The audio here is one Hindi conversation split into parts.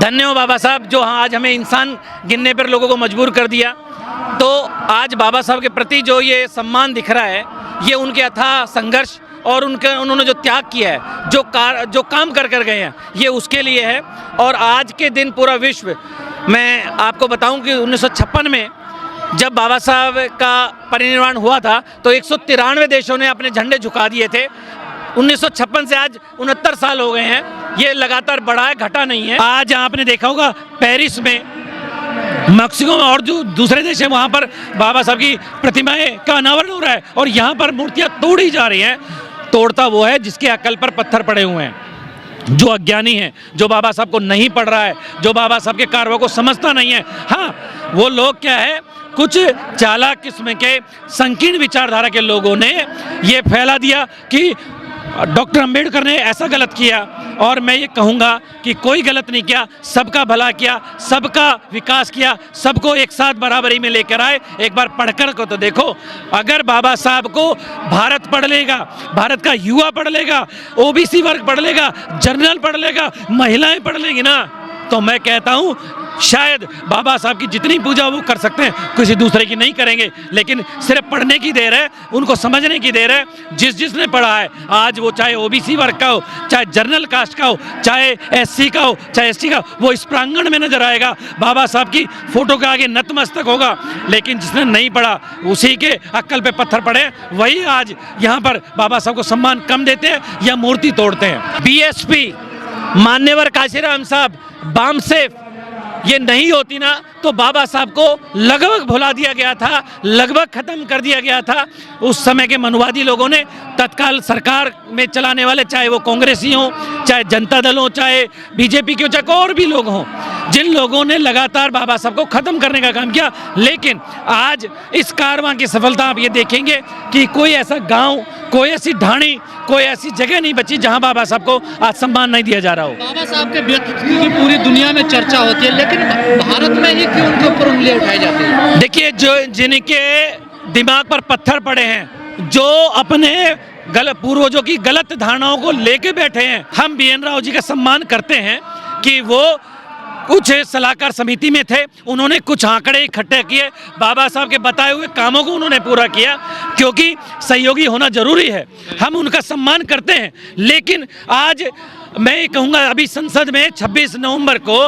धन्य हो बाबा साहब जो आज हमें इंसान गिनने पर लोगों को मजबूर कर दिया। तो आज बाबा साहब के प्रति जो ये सम्मान दिख रहा है, ये उनके अथाह संघर्ष और उन्होंने जो त्याग किया है, जो काम कर गए हैं, ये उसके लिए है। और आज के दिन पूरा विश्व, मैं आपको बताऊं कि 1956 में जब बाबा साहब का परिनिर्वाण हुआ था तो 193 देशों ने अपने झंडे झुका दिए थे। 1956 से आज 69 साल हो गए हैं। ये लगातार बढ़ा है, घटा नहीं है। आज आपने देखा होगा पेरिस में, मैक्सिको में और जो दूसरे देश हैं वहाँ पर बाबा साहब की प्रतिमाएं का अनावरण हो रहा है और यहाँ पर मूर्तियाँ तोड़ी जा रही हैं। तोड़ता वो है जिसके अकल पर पत्थर पड़े हुए हैं, जो अज्ञानी है, जो बाबा साहब को नहीं पढ़ रहा है, जो बाबा साहब के कार्यों को समझता नहीं है। हाँ, वो लोग क्या है, कुछ चालाक किस्म के संकीर्ण विचारधारा के लोगों ने ये फैला दिया कि डॉक्टर अंबेडकर ने ऐसा गलत किया। और मैं ये कहूँगा कि कोई गलत नहीं किया, सबका भला किया, सबका विकास किया, सबको एक साथ बराबरी में लेकर आए। एक बार पढ़कर को तो देखो, अगर बाबा साहब को भारत पढ़ लेगा, भारत का युवा पढ़ लेगा, ओबीसी वर्ग पढ़ लेगा, जनरल पढ़ लेगा, महिलाएं पढ़ लेंगी ना, तो मैं कहता हूँ शायद बाबा साहब की जितनी पूजा वो कर सकते हैं, किसी दूसरे की नहीं करेंगे। लेकिन सिर्फ पढ़ने की देर है, उनको समझने की देर है। जिसने पढ़ा है, आज वो चाहे ओबीसी वर्ग का हो, चाहे जनरल कास्ट का हो, चाहे एससी का हो, चाहे एसटी का हो, वो इस प्रांगण में नजर आएगा, बाबा साहब की फोटो के आगे नतमस्तक होगा। लेकिन जिसने नहीं पढ़ा, उसी के अक्ल पे पत्थर पड़े, वही आज यहाँ पर बाबा साहब को सम्मान कम देते हैं या मूर्ति तोड़ते हैं। बीएसपी मान्यवर काशीराम साहब, बामसेफ, ये नहीं होती ना तो बाबा साहब को लगभग भुला दिया गया था, लगभग खत्म कर दिया गया था। उस समय के मनुवादी लोगों ने, तत्काल सरकार में चलाने वाले, चाहे वो कांग्रेसी हों, चाहे जनता दल हो, चाहे बीजेपी के हो, चाहे और भी लोग हों, जिन लोगों ने लगातार बाबा साहब को खत्म करने का काम किया। लेकिन आज इस कारवां की सफलता आप ये देखेंगे कि कोई ऐसा गांव, कोई ऐसी ढाणी, कोई ऐसी जगह नहीं बची जहां बाबा साहब को आज सम्मान नहीं दिया जा रहा हो। बाबा साहब के व्यक्तित्व की पूरी दुनिया में चर्चा होती है, लेकिन भारत में ही क्यों उनके ऊपर उंगलियां उठाई जाती है? देखिए, जो जिनके दिमाग पर पत्थर पड़े हैं, जो अपने पूर्वजों की गलत धारणाओं को लेके बैठे हैं, हम बीएन राव जी का सम्मान करते हैं कि वो कुछ सलाहकार समिति में थे, उन्होंने कुछ आंकड़े इकट्ठे किए, बाबा साहब के बताए हुए कामों को उन्होंने पूरा किया, क्योंकि सहयोगी होना जरूरी है, हम उनका सम्मान करते हैं। लेकिन आज मैं ये कहूँगा, अभी संसद में 26 नवंबर को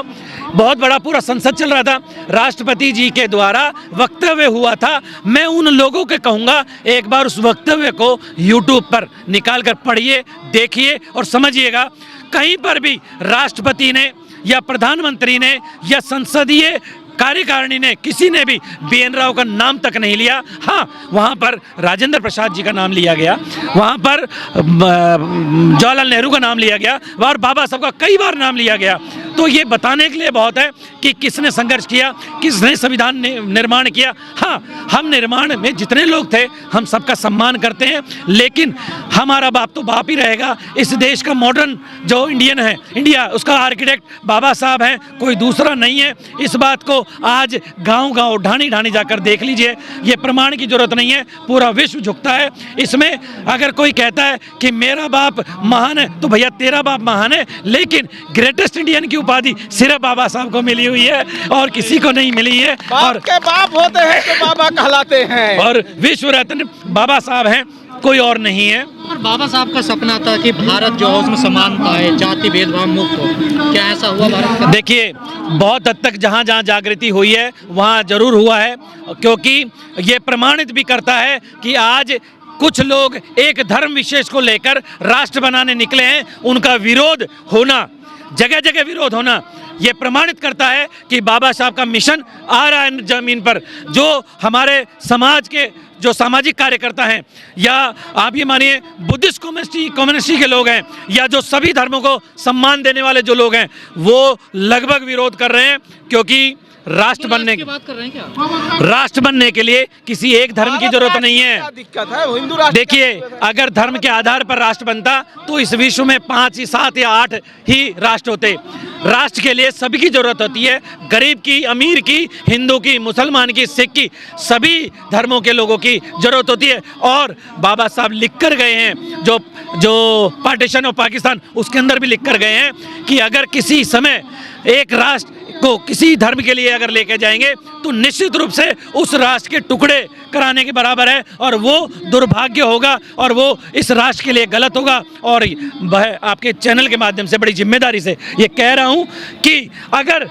बहुत बड़ा पूरा संसद चल रहा था, राष्ट्रपति जी के द्वारा वक्तव्य हुआ था। मैं उन लोगों के कहूँगा, एक बार उस वक्तव्य को यूट्यूब पर निकाल कर पढ़िए, देखिए और समझिएगा। कहीं पर भी राष्ट्रपति ने या प्रधानमंत्री ने या संसदीय कार्यकारिणी ने, किसी ने भी बीएन राव का नाम तक नहीं लिया। हाँ, वहाँ पर राजेंद्र प्रसाद जी का नाम लिया गया, वहाँ पर जवाहरलाल नेहरू का नाम लिया गया, और बाबा साहब का कई बार नाम लिया गया। तो ये बताने के लिए बहुत है कि किसने संघर्ष किया, किसने संविधान निर्माण किया। हाँ, हम निर्माण में जितने लोग थे, हम सबका सम्मान करते हैं, लेकिन हमारा बाप तो बाप ही रहेगा। इस देश का मॉडर्न जो इंडिया, उसका आर्किटेक्ट बाबा साहब हैं, कोई दूसरा नहीं है। इस बात को आज गांव-गांव, ढाणी-ढाणी जाकर देख लीजिए। ये प्रमाण की जरूरत नहीं है, पूरा विश्व झुकता है इसमें। अगर कोई कहता है कि मेरा बाप महान है, तो भैया तेरा बाप महान है, लेकिन ग्रेटेस्ट इंडियन की उपाधि सिर्फ बाबा साहब को मिली हुई है और किसी को नहीं मिली है। और के बाप होते हैं तो बाबा कहलाते हैं, और विश्व रत्न बाबा साहब हैं, कोई और नहीं है। और बाबा साहब का सपना था कि भारत जो है उसमें समानता है, जाति भेदभाव मुक्त हो। क्या ऐसा हुआ भारत का? देखिए, बहुत हद तक जहाँ जहाँ जागृति हुई है वहाँ जरूर हुआ है, क्योंकि ये प्रमाणित भी करता है कि आज कुछ लोग एक धर्म विशेष को लेकर राष्ट्र बनाने निकले हैं, उनका विरोध होना, जगह जगह विरोध होना, ये प्रमाणित करता है कि बाबा साहब का मिशन आ रहा है जमीन पर। जो हमारे समाज के जो सामाजिक कार्यकर्ता हैं, या आप ये मानिए बुद्धिस्ट कम्युनिस्टी के लोग हैं, या जो सभी धर्मों को सम्मान देने वाले जो लोग हैं, वो लगभग विरोध कर रहे हैं। क्योंकि राष्ट्र बनने की बात कर रहे हैं क्या? राष्ट्र बनने के लिए किसी एक धर्म की जरूरत नहीं है। दिक्कत है हिंदू राष्ट्र। देखिए, अगर धर्म के आधार पर राष्ट्र बनता तो इस विश्व में 5 या 7 या 8 ही राष्ट्र होते। राष्ट्र के लिए सभी की जरूरत होती है, गरीब की, अमीर की, हिंदू की, मुसलमान की, सिख की, सभी धर्मों के लोगों की जरूरत होती है। और बाबा साहब लिख कर गए हैं, जो जो पार्टीशन ऑफ पाकिस्तान उसके अंदर भी लिख कर गए हैं कि अगर किसी समय एक राष्ट्र को किसी धर्म के लिए अगर लेके जाएंगे तो निश्चित रूप से उस राष्ट्र के टुकड़े कराने के बराबर है और वो दुर्भाग्य होगा और वो इस राष्ट्र के लिए गलत होगा। और वह आपके चैनल के माध्यम से बड़ी जिम्मेदारी से ये कह रहा हूँ कि अगर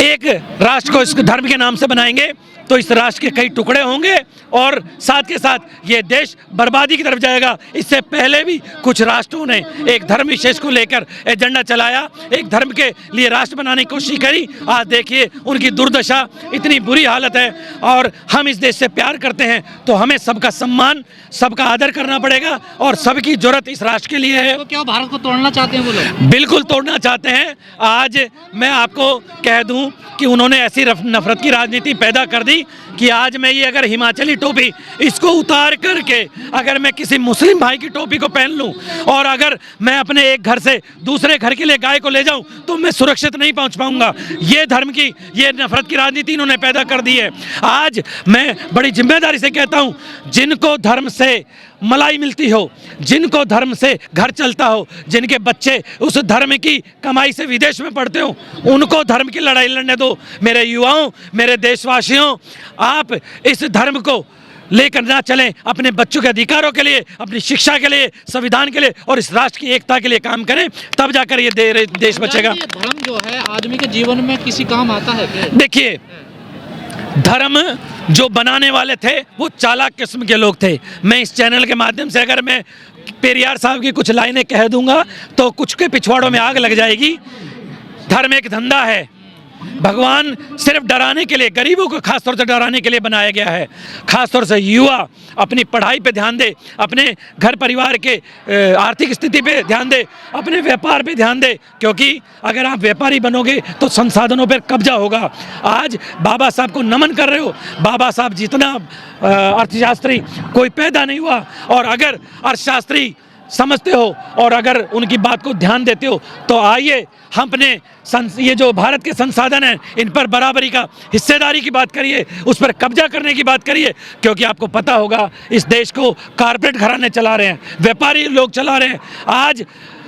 एक राष्ट्र को इस धर्म के नाम से बनाएंगे तो इस राष्ट्र के कई टुकड़े होंगे और साथ के साथ ये देश बर्बादी की तरफ जाएगा। इससे पहले भी कुछ राष्ट्रों ने एक धर्म विशेष को लेकर एजेंडा चलाया, एक धर्म के लिए राष्ट्र बनाने की कोशिश करी। आज देखिए उनकी दुर्दशा, इतनी बुरी हालत है। और हम इस देश से प्यार करते हैं तो हमें सबका सम्मान, सबका आदर करना पड़ेगा और सबकी जरूरत इस राष्ट्र के लिए है। तो क्या भारत को तोड़ना चाहते हैं वो लोग? बिल्कुल तोड़ना चाहते हैं। आज मैं आपको कह दूं कि उन्होंने ऐसी नफरत की राजनीति पैदा कर दी कि आज मैं ये अगर हिमाचली टोपी इसको उतार करके अगर मैं किसी मुस्लिम भाई की टोपी को पहन लूं और अगर मैं अपने एक घर से दूसरे घर के लिए गाय को ले जाऊं तो मैं सुरक्षित नहीं पहुंच पाऊंगा। ये धर्म की, ये नफरत की राजनीति इन्होंने पैदा कर दी है। आज मैं बड़ी जिम्मेदारी से कहता हूं, जिनको धर्म से मलाई मिलती हो, जिनको धर्म से घर चलता हो, जिनके बच्चे उस धर्म की कमाई से विदेश में पढ़ते हो, उनको धर्म की लड़ाई लड़ने दो। मेरे युवाओं, मेरे देशवासियों, आप इस धर्म को लेकर ना चलें। अपने बच्चों के अधिकारों के लिए, अपनी शिक्षा के लिए, संविधान के लिए और इस राष्ट्र की एकता के लिए काम करें, तब जाकर ये देश बचेगा। ये धर्म जो है आदमी के जीवन में किसी काम आता है क्या? देखिए, धर्म जो बनाने वाले थे वो चालाक किस्म के लोग थे। मैं इस चैनल के माध्यम से अगर मैं पेरियार साहब की कुछ लाइनें कह दूंगा तो कुछ के पिछवाड़ों में आग लग जाएगी। धर्म एक धंधा है। भगवान सिर्फ डराने के लिए, गरीबों को खासतौर से डराने के लिए बनाया गया है। खासतौर से युवा अपनी पढ़ाई पे ध्यान दे, अपने घर परिवार के आर्थिक स्थिति पे ध्यान दे, अपने व्यापार पे ध्यान दे, क्योंकि अगर आप व्यापारी बनोगे तो संसाधनों पर कब्जा होगा। आज बाबा साहब को नमन कर रहे हो। बाबा साहब जितना अर्थशास्त्री कोई पैदा नहीं हुआ, और अगर अर्थशास्त्री समझते हो और अगर उनकी बात को ध्यान देते हो तो आइए हम अपने ये जो भारत के संसाधन हैं इन पर बराबरी का हिस्सेदारी की बात करिए, उस पर कब्जा करने की बात करिए। क्योंकि आपको पता होगा इस देश को कारपोरेट घराने चला रहे हैं, व्यापारी लोग चला रहे हैं। आज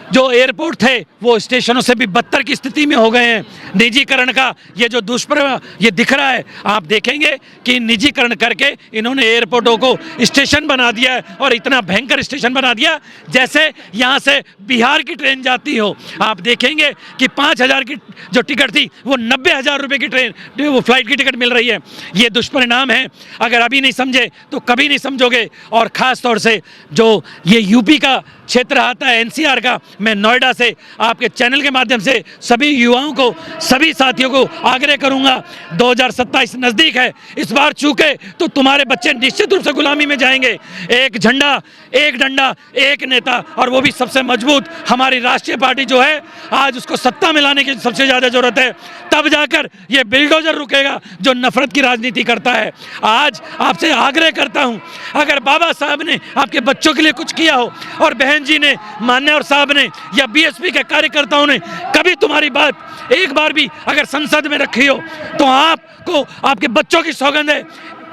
जो एयरपोर्ट थे वो स्टेशनों से भी बदतर की स्थिति में हो गए हैं। निजीकरण का ये जो दुष्प्रभाव ये दिख रहा है, आप देखेंगे कि निजीकरण करके इन्होंने एयरपोर्टों को स्टेशन बना दिया है और इतना भयंकर स्टेशन बना दिया जैसे यहाँ से बिहार की ट्रेन जाती हो। आप देखेंगे कि 5,000 की जो टिकट थी वो 90,000 रुपये की ट्रेन वो फ्लाइट की टिकट मिल रही है। ये दुष्परिणाम है। अगर अभी नहीं समझे तो कभी नहीं समझोगे। और ख़ास तौर से जो ये यूपी का क्षेत्र आता है, एनसीआर का, मैं नोएडा से आपके चैनल के माध्यम से सभी युवाओं को, सभी साथियों को आग्रह करूंगा, 2027 नज़दीक है। इस बार चूके तो तुम्हारे बच्चे निश्चित रूप से गुलामी में जाएंगे। एक झंडा, एक डंडा, एक नेता, और वो भी सबसे मजबूत हमारी राष्ट्रीय पार्टी जो है, आज उसको सत्ता में लाने की सबसे ज़्यादा ज़रूरत है। तब जाकर ये बिल्डोजर रुकेगा जो नफरत की राजनीति करता है। आज आपसे आग्रह करता हूँ, अगर बाबा साहब ने आपके बच्चों के लिए कुछ किया हो और बहन जी ने, मान्यवर साहब ने या बीएसपी के कार्यकर्ताओं ने कभी तुम्हारी बात एक बार भी अगर संसद में रखी हो तो आपको, आपके बच्चों की सौगंध है,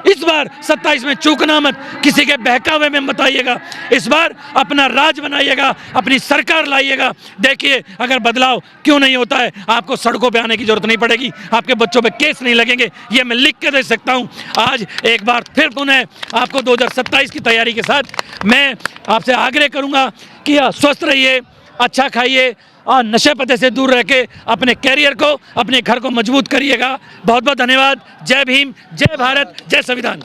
इस बार 27 में चूकना मत, किसी के बहकावे में मत आइएगा। इस बार अपना राज बनाइएगा, अपनी सरकार लाइएगा। देखिए अगर बदलाव क्यों नहीं होता है, आपको सड़कों पे आने की जरूरत नहीं पड़ेगी, आपके बच्चों पे केस नहीं लगेंगे। ये मैं लिख के दे सकता हूँ। आज एक बार फिर पुनः आपको 2027 की तैयारी के साथ मैं आपसे आग्रह करूँगा कि स्वस्थ रहिए, अच्छा खाइए और नशे पते से दूर रह के अपने कैरियर को, अपने घर को मजबूत करिएगा। बहुत बहुत धन्यवाद। जय भीम, जय भारत, जय संविधान।